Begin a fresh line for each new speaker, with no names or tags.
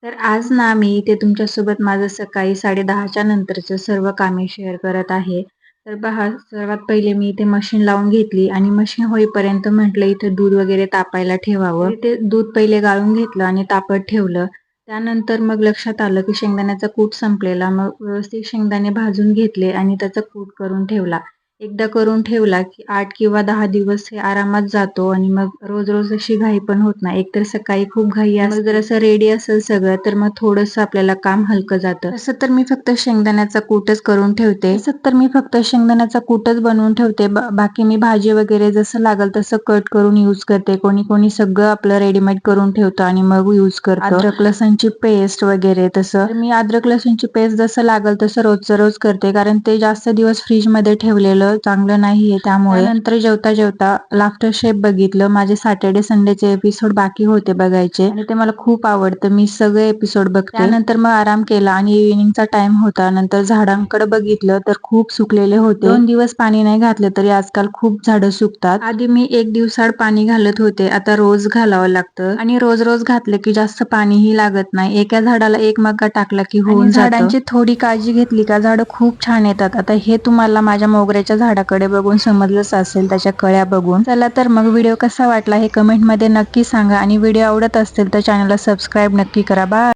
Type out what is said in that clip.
तर आज ना मी इथे तुमच्यासोबत माझं सकाळी 10:30च्या नंतरचं सर्व कामे शेअर करत आहे. तर पहा, सर्वात पहिले मी इथे मशीन लावून घेतली आणि मशीन होईपर्यंत म्हटलं इथे दूध वगैरे तापायला ठेवावं. ते दूध पहिले गाळून घेतलं आणि तापत ठेवलं. त्यानंतर मग लक्षात आलं की शेंगदाण्याचा कूट संपलेला. मग व्यवस्थित शेंगदाणे भाजून घेतले आणि त्याचा कूट करून ठेवला. एकदा करून ठेवला की 8 किंवा 10 दिवस हे आरामात जातो आणि मग रोज-रोज अशी घाई पण होत नाही. एकतर सकाळी खूप घाई असते. मग जर असं रेडी असेल सगळं तर मग थोडंसं आपल्याला काम हलकं जातं. तसं तर मी फक्त शेंगदाण्याचा कूटच करून ठेवते. बनवून ठेवते. बाकी मी भाजी वगैरे जसं लागेल तसं कट करून यूज करते. कोणी सगळं आपलं रेडीमेड करून ठेवतं आणि मग यूज करतं. अद्रक लसूणची पेस्ट वगैरे तसं. तर मी अद्रक लसूणची पेस्ट जसं लागेल तसं रोजचं रोज करते. कारण ते जास्त दिवस फ्रीजमध्ये ठेवलेलं चांगलं नाहीये. त्यामुळे नंतर जेवता लाफ्टर शेफ बघितलं. माझे सॅटर्डे संडेचे एपिसोड बाकी होते बघायचे आणि ते मला खूप आवडतं. मी सगळे एपिसोड बघते. त्यानंतर मग आराम केला आणि इव्हिनिंगचा टाइम होता. नंतर झाडांकडे बघितलं तर खूप सुकलेले होते. 2 दिवस पाणी नाही घातलं तरी आजकाल खूप झाडं सुकतात. आधी मी 1 दिवसाआड पाणी घालत होते. आता रोज घालावं लागतं आणि रोज घातलं की जास्त पाणीही लागत नाही. एका झाडाला 1 मग्गा टाकला की होऊन जातं. झाडांची थोडी काळजी घेतली का झाडं खूप छान येतात. आता हे तुम्हाला माझ्या मोगऱ्याच्या झाडाकडे बघून समजलंच असेल, त्याच्या कळ्या बघून. चला तर मग व्हिडिओ कसा वाटला हे कमेंटमध्ये नक्की सांगा आणि व्हिडिओ आवडत असतील तर चॅनलला सबस्क्राईब नक्की करा. बाय.